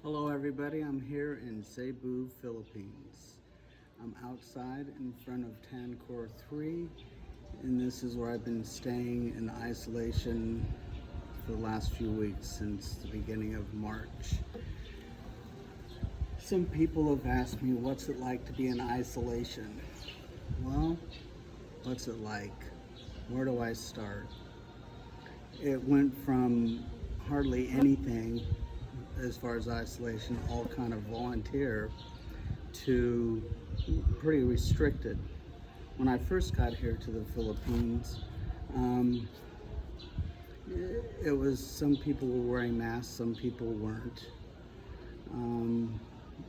Hello everybody, I'm here in Cebu, Philippines. I'm outside in front of Tancor 3 and this is where I've been staying in isolation for the last few weeks since the beginning of March. Some people have asked me what's it like to be in isolation. Well, what's it like? Where do I start? It went from hardly anything as far as isolation, all kind of volunteer, to pretty restricted. When I first got here to the Philippines, it was some people were wearing masks, some people weren't.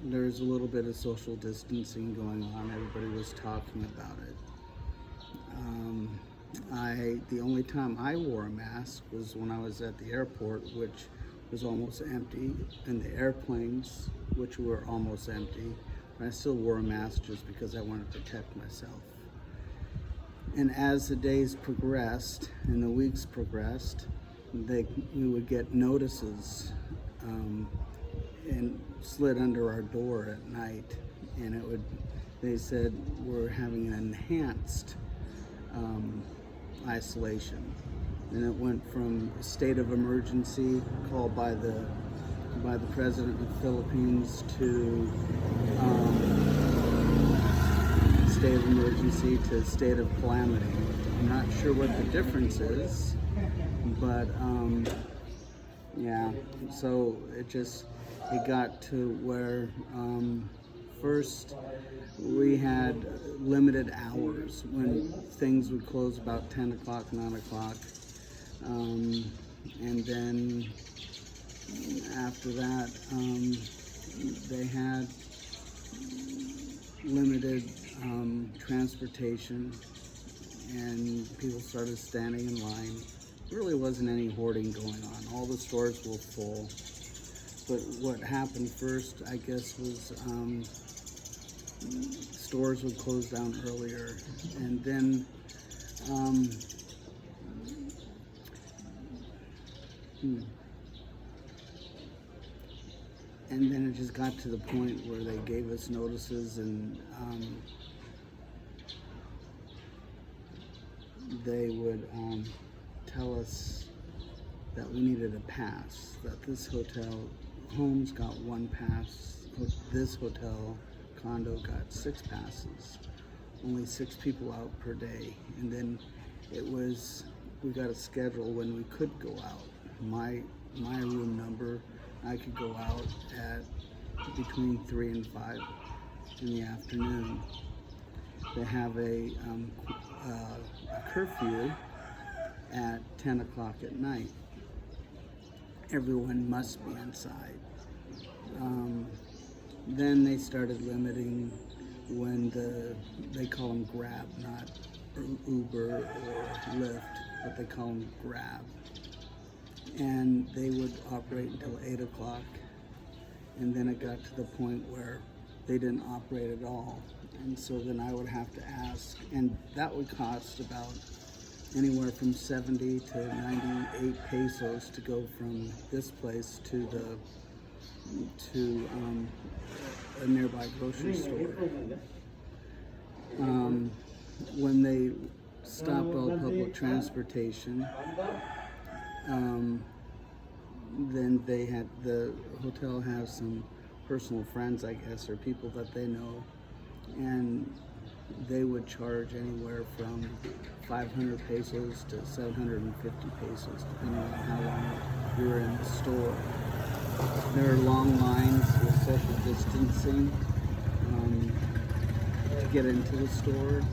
There's a little bit of social distancing going on. Everybody was talking about it. The only time I wore a mask was when I was at the airport, which was almost empty, and the airplanes, which were almost empty. But I still wore a mask just because I wanted to protect myself. And as the days progressed and the weeks progressed, we would get notices and slid under our door at night, and they said we're having an enhanced isolation, and it went from a state of emergency called by the president of the Philippines to state of emergency to state of calamity. I'm not sure what the difference is, but yeah. So it got to where first we had limited hours when things would close about 10 o'clock, 9 o'clock. And then after that, they had limited transportation, and people started standing in line. There really wasn't any hoarding going on. All the stores were full. But what happened first, I guess, was stores would close down earlier, and then and then it just got to the point where they gave us notices, and they would tell us that we needed a pass, that this hotel homes got one pass, this hotel condo got 6 passes, only 6 people out per day. And then we got a schedule when we could go out. My room number, I could go out at between 3 and 5 in the afternoon. They have a curfew at 10 o'clock at night. Everyone must be inside. Then they started limiting when they call them Grab, not Uber or Lyft, but they call them Grab. And they would operate until 8 o'clock. And then it got to the point where they didn't operate at all. And so then I would have to ask, and that would cost about anywhere from 70 to 98 pesos to go from this place to a nearby grocery store. When they stopped all public transportation, then the hotel has some personal friends, I guess, or people that they know, and they would charge anywhere from 500 pesos to 750 pesos, depending on how long you were in the store. There are long lines with social distancing to get into the store,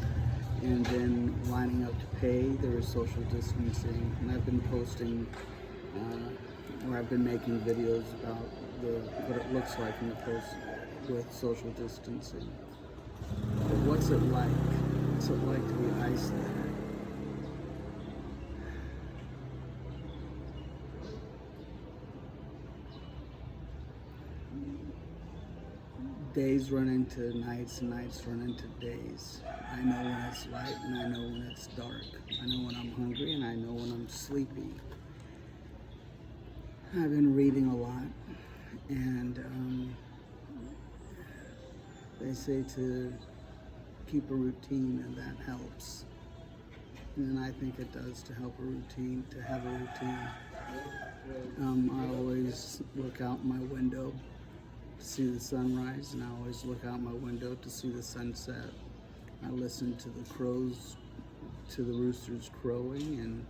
and then lining up to pay, there is social distancing. And I've been posting, or I've been making videos about what it looks like in the post with social distancing. But what's it like? What's it like to be isolated? Days run into nights and nights run into days. I know when it's light and I know when it's dark. I know when I'm hungry and I know when I'm sleepy. I've been reading a lot. And they say to keep a routine, and that helps. And I think it does to help a routine, to have a routine. I always look out my window to see the sunrise, and I always look out my window to see the sunset. I listen to the crows, to the roosters crowing and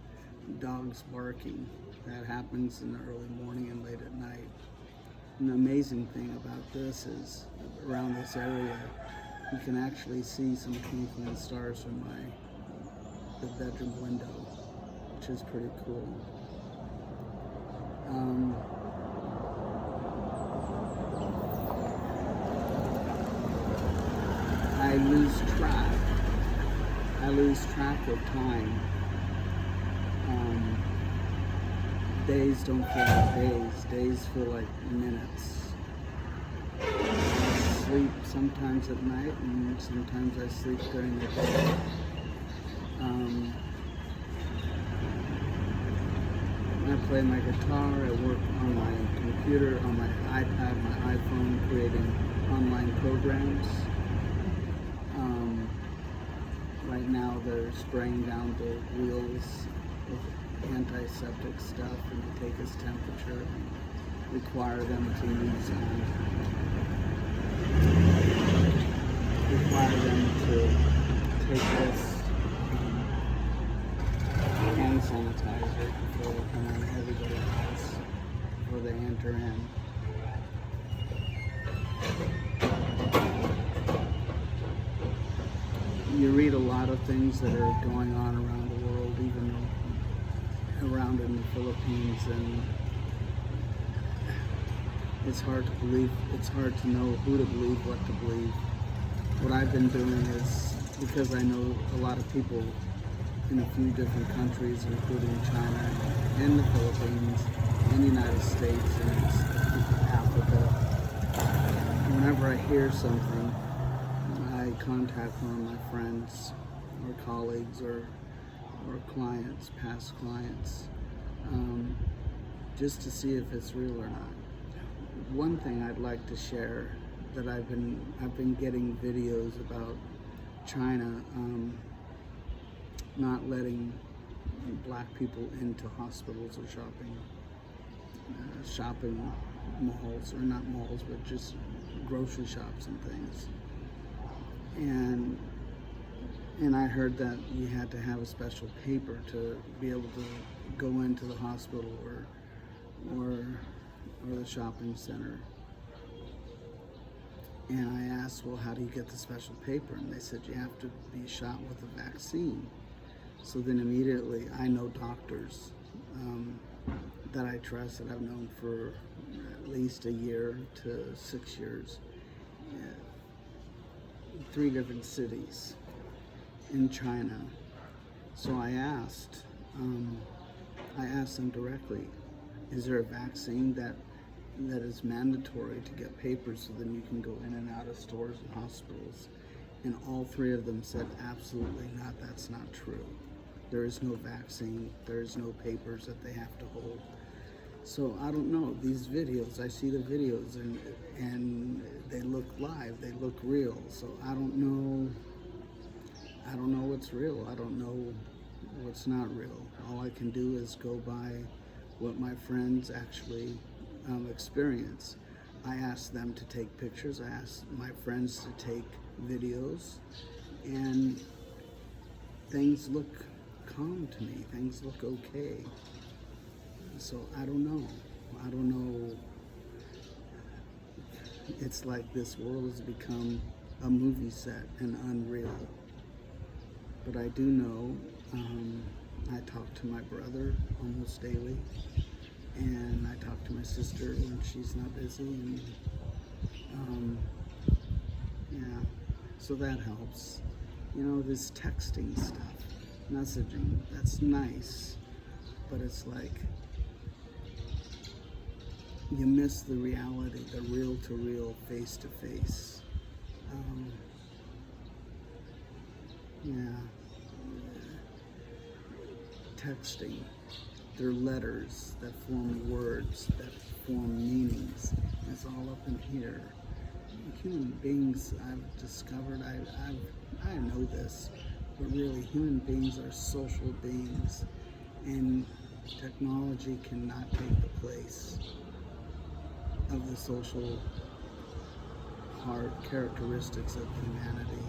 dogs barking. That happens in the early morning and late at night. And the amazing thing about this is, around this area, you can actually see some twinkling stars from the bedroom window, which is pretty cool. I lose track of time. Days don't feel like days. Days feel like minutes. I sleep sometimes at night, and sometimes I sleep during the day. I play my guitar, I work on my computer, on my iPad, my iPhone, creating online programs. Right now they're spraying down the wheels with antiseptic stuff, and they take his temperature and require them to take this hand sanitizer before they come on everybody's house, before they enter in. You read a lot of things that are going on around the world, even around in the Philippines, and it's hard to believe, it's hard to know who to believe, what to believe. What I've been doing is, because I know a lot of people in a few different countries, including China and the Philippines and the United States and Africa, whenever I hear something, I contact one of my friends or colleagues or clients, past clients, just to see if it's real or not. One thing I'd like to share, that I've been getting videos about China not letting black people into hospitals or shopping malls, or not malls, but just grocery shops and things. And I heard that you had to have a special paper to be able to go into the hospital or the shopping center. And I asked, well, how do you get the special paper? And they said you have to be shot with a vaccine. So then immediately, I know doctors that I trust, that I've known for at least a year to 6 years, 3 different cities in China. So I asked them directly, is there a vaccine that is mandatory to get papers so then you can go in and out of stores and hospitals? And all 3 of them said, absolutely not, that's not true. There is no vaccine, there is no papers that they have to hold. So I don't know, these videos, I see the videos and they look live, they look real. So I don't know what's real, I don't know what's not real. All I can do is go by what my friends actually experience. I asked them to take pictures, I asked my friends to take videos, and things look calm to me, things look okay. So I don't know. It's like this world has become a movie set and unreal. But I do know, I talk to my brother almost daily, and I talk to my sister when she's not busy, and yeah, so that helps. You know, this texting stuff, messaging, that's nice, but it's like you miss the reality, the real-to-real, face-to-face. Yeah. Texting They're letters that form words, that form meanings. It's all up in here. Human beings, I've discovered, I know this, but really human beings are social beings, and technology cannot take the place of the social heart characteristics of humanity.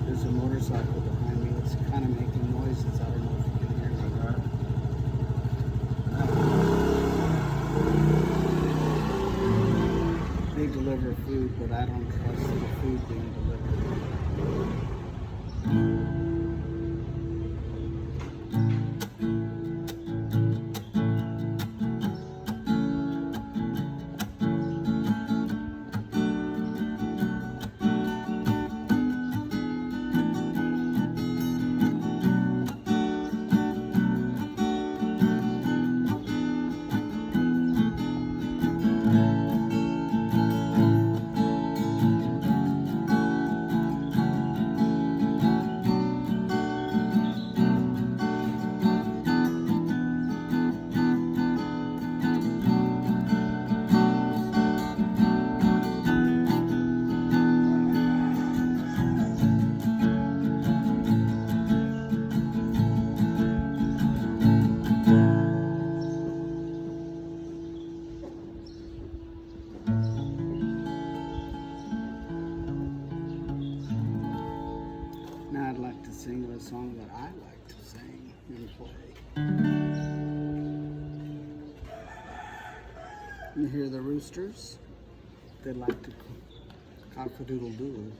There's a motorcycle behind me. It's kind of making noises. I don't know if you can hear me. They deliver food, but I don't trust the food being delivered. Now I'd like to sing a song that I like to sing and play. You hear the roosters? They like to cock-a-doodle-doo.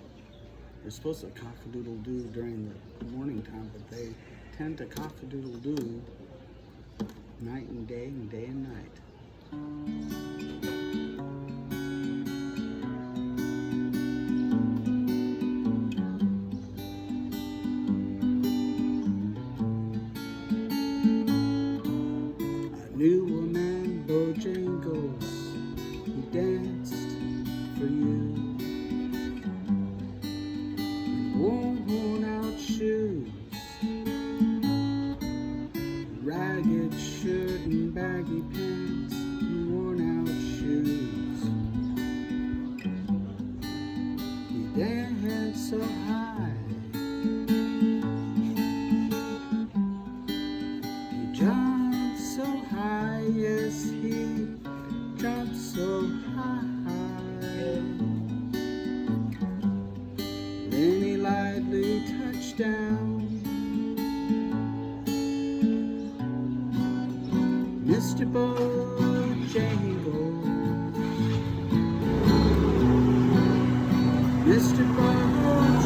They're supposed to cock-a-doodle-doo during the morning time, but they tend to cock-a-doodle-doo night and day and night. Knew a man, Bojangles, he danced for you. Worn out shoes, ragged shirt and baggy pants, and worn out shoes. He danced so high, he jumped so high, yes, he jumped so high. Then he lightly touched down. Mr. Bojangles, Mr. Bojangles,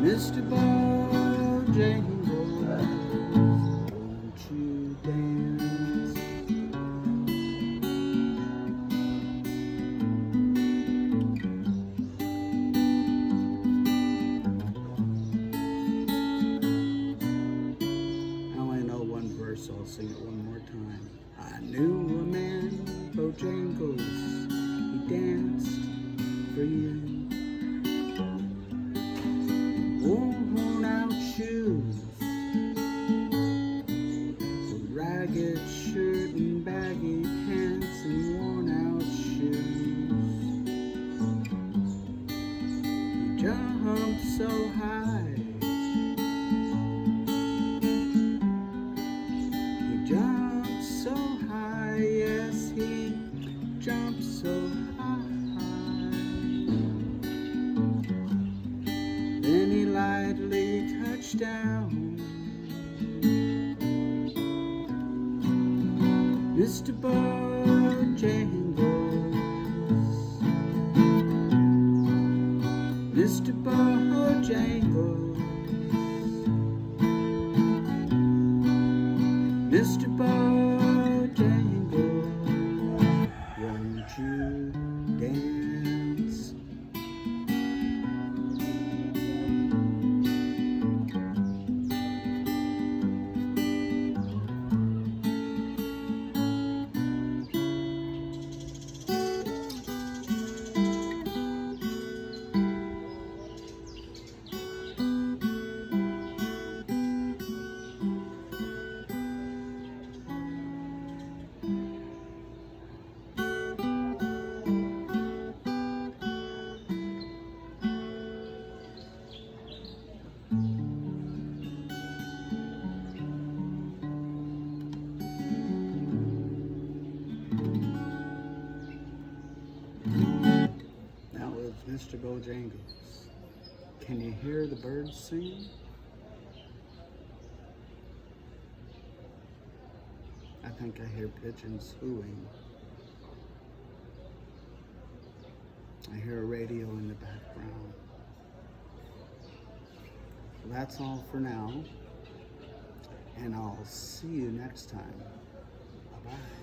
Mr. Bojangles, won't you dance? Now I know one verse, I'll sing it one more time. I knew a man, Bojangles, he danced for you. Worn out shoes, a ragged shirt and baggy pants and worn out shoes. He jumped so high, he jumped so high, yes, he jumped so high. Then he lightly touched down. Mr. Bojangles, Mr. Bojangles, Mr. Bojangles, won't you dance? Mr. Bojangles. Can you hear the birds singing? I think I hear pigeons hooing. I hear a radio in the background. So that's all for now. And I'll see you next time. Bye-bye.